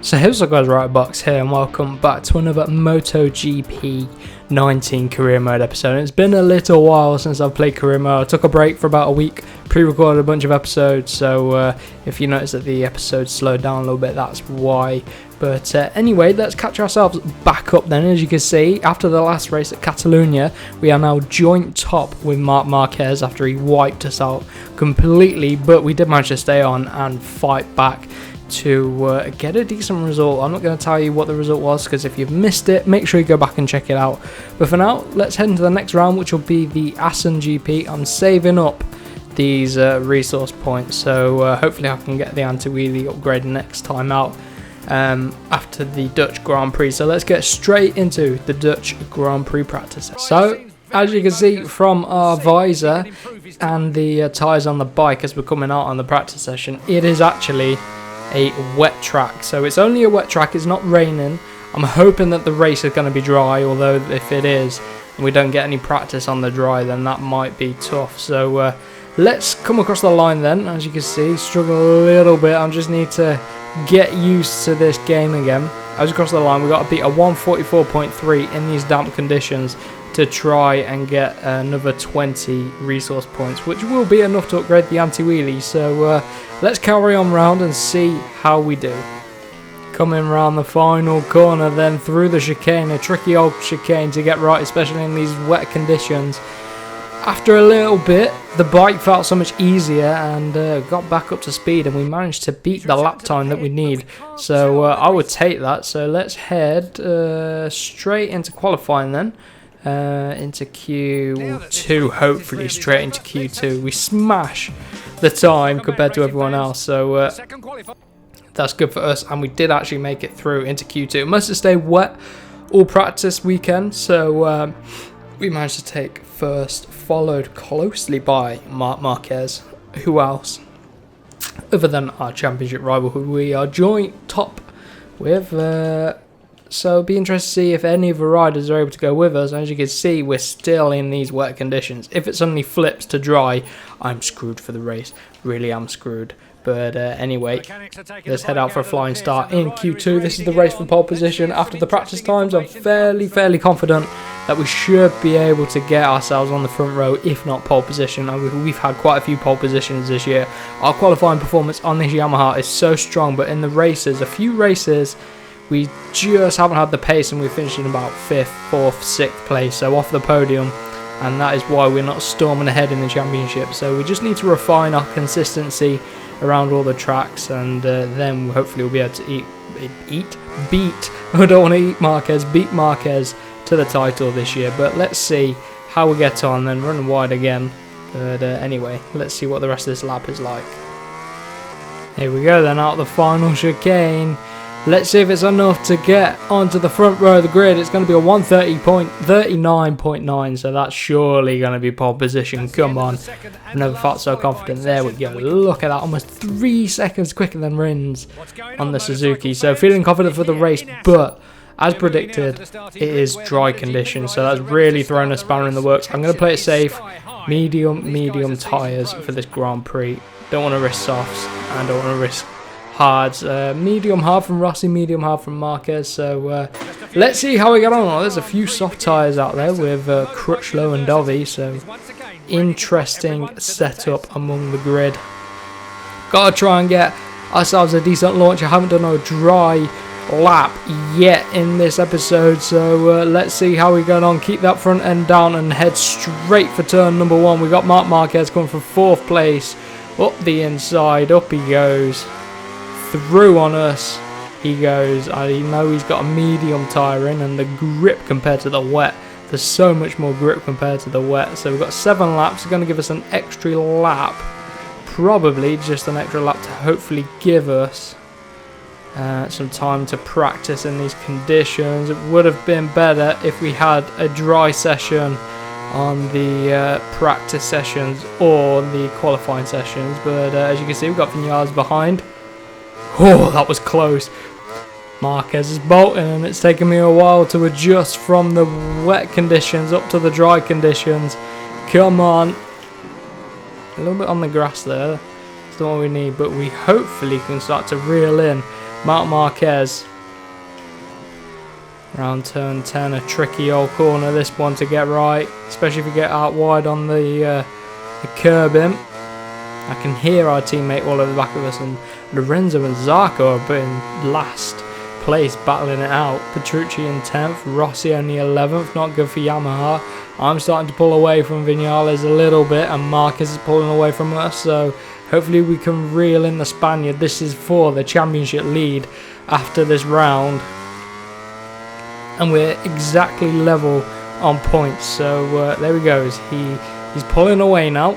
So here's up guys, Riotbox here and welcome back to another MotoGP 19 career mode episode. It's been a little while since I've played career mode. I took a break for about a week, pre-recorded a bunch of episodes, so if you notice that the episodes slowed down a little bit, that's why. But anyway, let's catch ourselves back up then. As you can see, after the last race at Catalonia, we are now joint top with Marc Marquez after he wiped us out completely, but we did manage to stay on and fight back to get a decent result. I'm not going to tell you what the result was because if you've missed it, make sure you go back and check it out. But for now, let's head into the next round, which will be the Assen GP. I'm saving up these resource points, so hopefully I can get the anti-wheelie upgrade next time out after the Dutch Grand Prix. So let's get straight into the Dutch Grand Prix practice. So as you can see from our visor and the tyres on the bike as we're coming out on the practice session, it is actually a wet track. So it's only a wet track, it's not raining. I'm hoping that the race is going to be dry, although if it is and we don't get any practice on the dry, then that might be tough. So let's come across the line then. As you can see, struggle a little bit. I just need to get used to this game again. As across the line, we've got to beat a 144.3 in these damp conditions to try and get another 20 resource points, which will be enough to upgrade the anti-wheelie. So let's carry on round and see how we do. Coming round the final corner then through the chicane, a tricky old chicane to get right, especially in these wet conditions. After a little bit, the bike felt so much easier and got back up to speed, and we managed to beat the lap time that we need. So I would take that. So let's head straight into qualifying then. Into Q2, hopefully straight into Q2. We smash the time compared to everyone else, so that's good for us, and we did actually make it through into Q2. It must have stayed wet all practice weekend, so we managed to take first, followed closely by Marc Marquez. Who else other than our championship rival, who we are joint top with? So it'll be interesting to see if any of the riders are able to go with us. As you can see, we're still in these wet conditions. If it suddenly flips to dry, I'm screwed for the race. Really am screwed. But anyway, let's head out for a flying start in Q2. This is the race for pole position. After the practice times, I'm fairly confident that we should be able to get ourselves on the front row, if not pole position. We've had quite a few pole positions this year. Our qualifying performance on this Yamaha is so strong, but in the races, a few races, we just haven't had the pace, and we're finishing about 5th, 4th, 6th place, so off the podium, and that is why we're not storming ahead in the championship. So we just need to refine our consistency around all the tracks, and then hopefully we'll be able to beat, I don't want to eat Marquez, beat Marquez to the title this year. But let's see how we get on, then run wide again. But anyway, let's see what the rest of this lap is like. Here we go then, out the final chicane. Let's see if it's enough to get onto the front row of the grid. It's going to be a 139.9, so that's surely going to be pole position. Come on. I've never felt so confident. There we go. Look at that. Almost 3 seconds quicker than Rins on the Suzuki. So feeling confident for the race, but as predicted, it is dry conditions, so that's really thrown a spanner in the works. I'm going to play it safe. Medium tyres for this Grand Prix. Don't want to risk softs and don't want to risk hards. Medium hard from Rossi, medium hard from Marquez. So let's see how we get on. Well, there's a few soft tyres out there with Crutchlow and Dovey, so interesting setup among the grid. Gotta try and get ourselves a decent launch. I haven't done a dry lap yet in this episode, so let's see how we get on. Keep that front end down and head straight for turn number 1. We got Marc Marquez coming from 4th place, up the inside, up he goes. Through on us he goes. I know he's got a medium tyre in, and the grip compared to the wet, there's so much more grip compared to the wet. So we've got 7 laps. It's going to give us an extra lap, probably just an extra lap to hopefully give us some time to practice in these conditions. It would have been better if we had a dry session on the practice sessions or the qualifying sessions, but as you can see, we've got Vinales behind. Oh, that was close. Marquez is bolting, and it's taken me a while to adjust from the wet conditions up to the dry conditions. Come on. A little bit on the grass there. That's not what we need, but we hopefully can start to reel in Marc Marquez. Round turn 10, a tricky old corner, this one to get right, especially if you get out wide on the curb in. I can hear our teammate all over the back of us, and Lorenzo and Zarco are in last place battling it out. Petrucci in 10th, Rossi only 11th, not good for Yamaha. I'm starting to pull away from Vinales a little bit, and Marquez is pulling away from us, so hopefully we can reel in the Spaniard. This is for the championship lead after this round, and we're exactly level on points, so there he goes. He's pulling away now.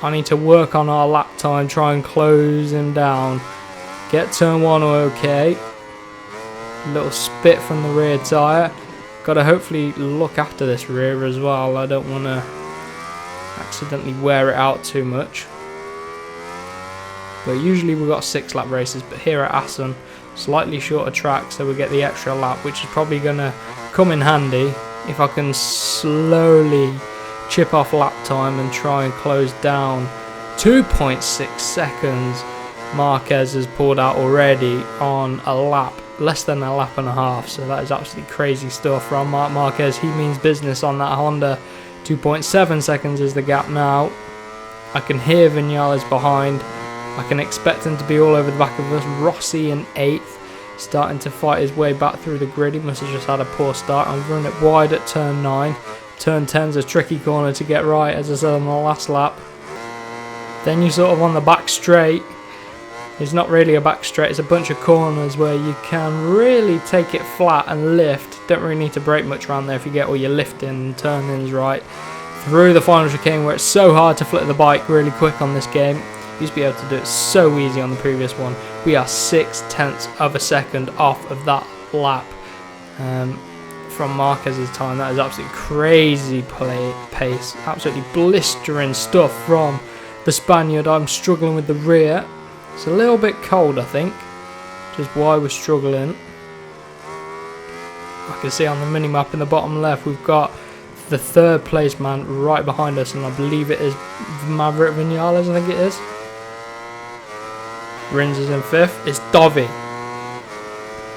I need to work on our lap time, try and close him down. Get turn 1 okay. Little spit from the rear tyre. Got to hopefully look after this rear as well. I don't want to accidentally wear it out too much. But usually we've got 6 lap races, but here at Assen, slightly shorter track, so we get the extra lap, which is probably going to come in handy if I can slowly chip off lap time and try and close down. 2.6 seconds Marquez has pulled out already on a lap, less than a lap and a half, so that is absolutely crazy stuff from Marc Marquez. He means business on that Honda. 2.7 seconds is the gap now. I can hear Vinales behind. I can expect him to be all over the back of us. Rossi in 8th, starting to fight his way back through the grid. He must have just had a poor start. I'm running it wide at turn 9. Turn 10's a tricky corner to get right, as I said on the last lap. Then you sort of on the back straight. It's not really a back straight, it's a bunch of corners where you can really take it flat and lift. Don't really need to brake much around there if you get all your lifting and turn-ins right. Through the final chicane where it's so hard to flip the bike really quick on this game. Used to be able to do it so easy on the previous one. We are 0.6 of a second off of that lap. From Marquez's time. That is absolutely crazy pace, absolutely blistering stuff from the Spaniard. I'm struggling with the rear. It's a little bit cold, I think, which is why we're struggling. I can see on the mini-map in the bottom left we've got the 3rd place man right behind us, and I believe it is Maverick Vinales, I think it is. Rins is in 5th. It's Dovi.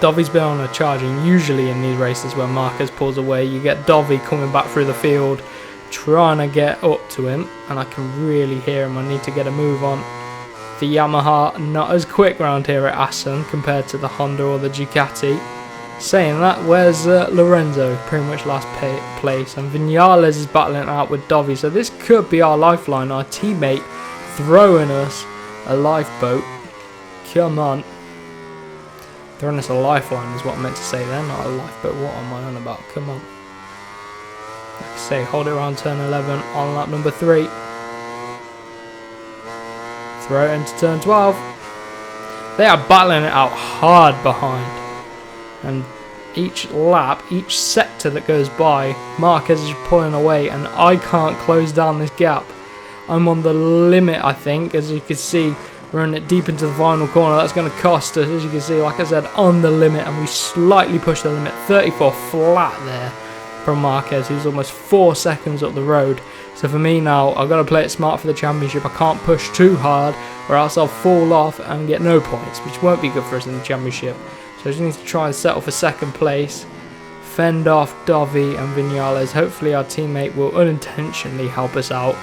Dovi's been on a charge, and usually in these races where Marquez pulls away, you get Dovi coming back through the field, trying to get up to him, and I can really hear him. I need to get a move on. The Yamaha not as quick around here at Assen compared to the Honda or the Ducati. Saying that, where's Lorenzo? Pretty much last place, and Vinales is battling out with Dovi, so this could be our lifeline. Our teammate throwing us a lifeboat. Come on. Throwing us a lifeline is what I meant to say then, not a lifeboat. What am I on about? Come on. Like I say, hold it around turn 11 on lap number 3. Throw it into turn 12. They are battling it out hard behind. And each lap, each sector that goes by, Marquez is pulling away, and I can't close down this gap. I'm on the limit, I think, as you can see. Running it deep into the final corner. That's going to cost us, as you can see, like I said, on the limit, and we slightly pushed the limit. 34 flat there from Marquez, who's almost 4 seconds up the road. So for me now, I've got to play it smart for the championship. I can't push too hard, or else I'll fall off and get no points, which won't be good for us in the championship. So I just need to try and settle for 2nd place, fend off Dovi and Vinales. Hopefully our teammate will unintentionally help us out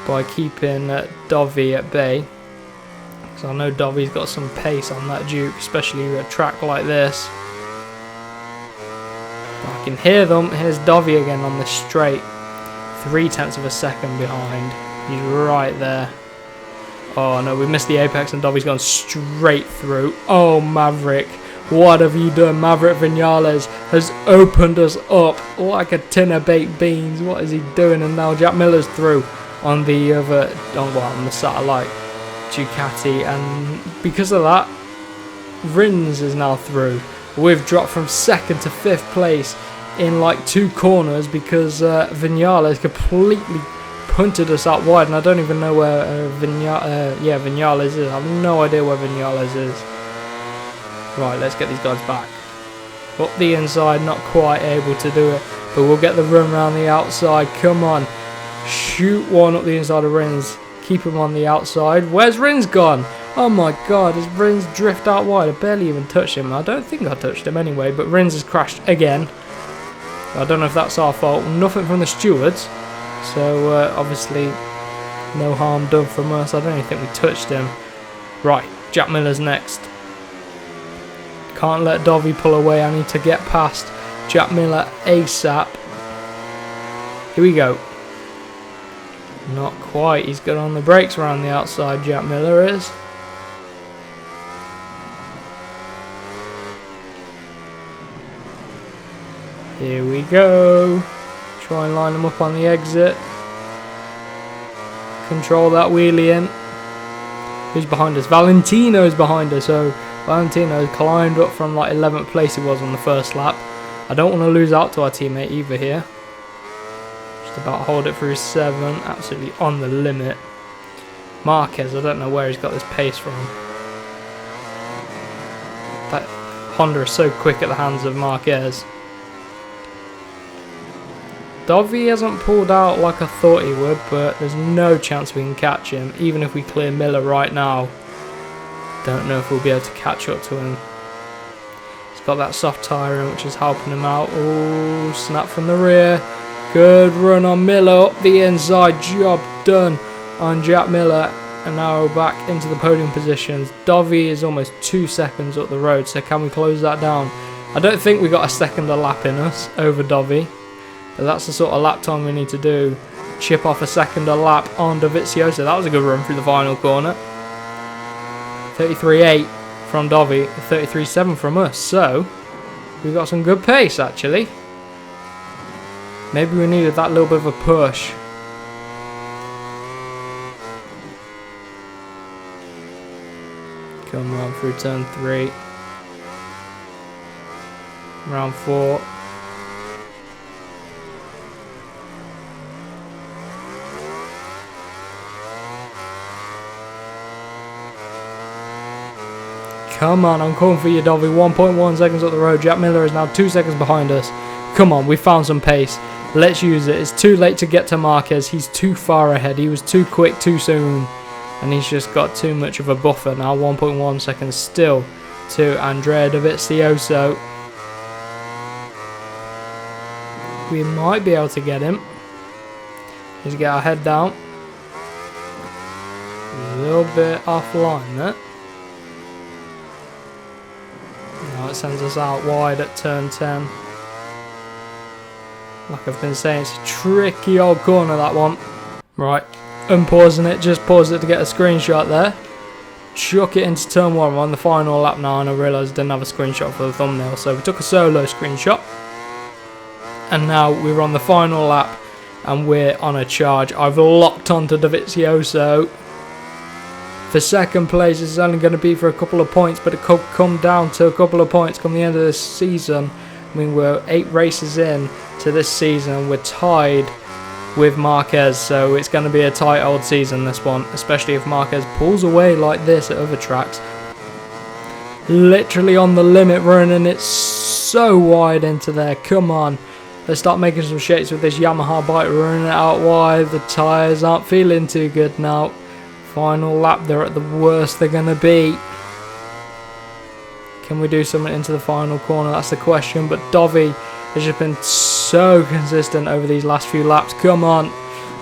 by keeping Dovi at bay. So I know Dovi's got some pace on that Duke, especially with a track like this. But I can hear them. Here's Dovi again on this straight. 0.3 of a second behind. He's right there. Oh no, we missed the apex and Dovi's gone straight through. Oh Maverick, what have you done? Maverick Vinales has opened us up like a tin of baked beans. What is he doing? And now Jack Miller's through on the other, on the satellite Ducati, and because of that, Rins is now through. We've dropped from 2nd to 5th place in like 2 corners because Vinales completely punted us out wide, and I don't even know where Vinales is. I have no idea where Vinales is. Right, let's get these guys back. Up the inside, not quite able to do it, but we'll get the run around the outside. Come on, shoot one up the inside of Rins. Keep him on the outside. Where's Rins gone? Oh my god, as Rins drift out wide. I barely even touched him. I don't think I touched him anyway, but Rins has crashed again. I don't know if that's our fault. Nothing from the stewards. So, obviously, no harm done from us. I don't even think we touched him. Right, Jack Miller's next. Can't let Dovey pull away. I need to get past Jack Miller ASAP. Here we go. Not quite. He's good on the brakes around the outside, Jack Miller is. Here we go. Try and line them up on the exit. Control that wheelie in. Who's behind us? Valentino's behind us. So Valentino climbed up from like 11th place he was on the first lap. I don't want to lose out to our teammate either here. Just about hold it through 7. Absolutely on the limit. Marquez, I don't know where he's got this pace from. That Honda is so quick at the hands of Marquez. Dovey hasn't pulled out like I thought he would, but there's no chance we can catch him, even if we clear Miller right now. Don't know if we'll be able to catch up to him. He's got that soft tyre in, which is helping him out. Oh, snap from the rear. Good run on Miller, up the inside. Job done on Jack Miller. And now we're back into the podium positions. Dovey is almost 2 seconds up the road, so can we close that down? I don't think we got a second a lap in us over Dovey. But that's the sort of lap time we need to do. Chip off a second a lap on Dovizioso. That was a good run through the final corner. 33.8 from Dovey, 33.7 from us. So, we got some good pace actually. Maybe we needed that little bit of a push. Come on through turn 3. Round 4. Come on, I'm calling for you, Dovey. 1.1 seconds up the road. Jack Miller is now 2 seconds behind us. Come on, we found some pace. Let's use it. It's too late to get to Marquez. He's too far ahead. He was too quick too soon. And he's just got too much of a buffer now. 1.1 seconds still to Andrea Dovizioso. We might be able to get him. Let's get our head down. A little bit offline there. Now it sends us out wide at turn 10. Like I've been saying, it's a tricky old corner, that one. Right, unpausing it, just paused it to get a screenshot there. Chuck it into turn 1. We're on the final lap now, and I realised I didn't have a screenshot for the thumbnail, so we took a solo screenshot. And now we're on the final lap, and we're on a charge. I've locked onto Dovizioso. For second place, this is only going to be for a couple of points, but it could come down to a couple of points come the end of this season. I mean, we're 8 races in to this season. We're tied with Marquez, so it's going to be a tight old season, this one, especially if Marquez pulls away like this at other tracks. Literally on the limit, running it so wide into there. Come on, let's start making some shapes with this Yamaha bike. Running it out wide. The tyres aren't feeling too good now. Final lap, they're at the worst they're going to be. Can we do something into the final corner? That's the question. But Dovey has just been so consistent over these last few laps. Come on.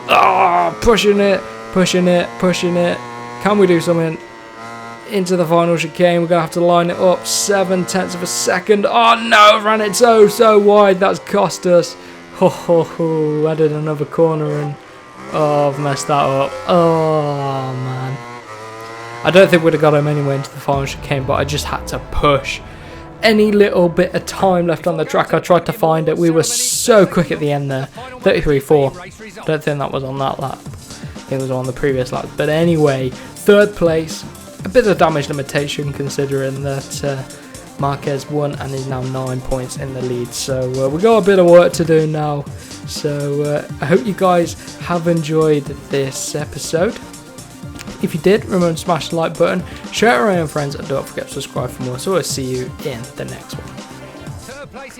Ah, pushing it, pushing it, pushing it. Can we do something into the final chicane? We're going to have to line it up. 7/10 of a second. Oh no, ran it so wide. That's cost us. Oh, added another corner and oh, I've messed that up. Oh man. I don't think we'd have got him anyway into the final chicane, but I just had to push. Any little bit of time left on the track, I tried to find it. We were so quick at the end there. 33.4. I don't think that was on that lap. I think it was on the previous lap. But anyway, 3rd place. A bit of damage limitation considering that Marquez won and is now 9 points in the lead. So we've got a bit of work to do now. So I hope you guys have enjoyed this episode. If you did, remember to smash the like button, share it around with friends, and don't forget to subscribe for more. So I'll see you in the next one.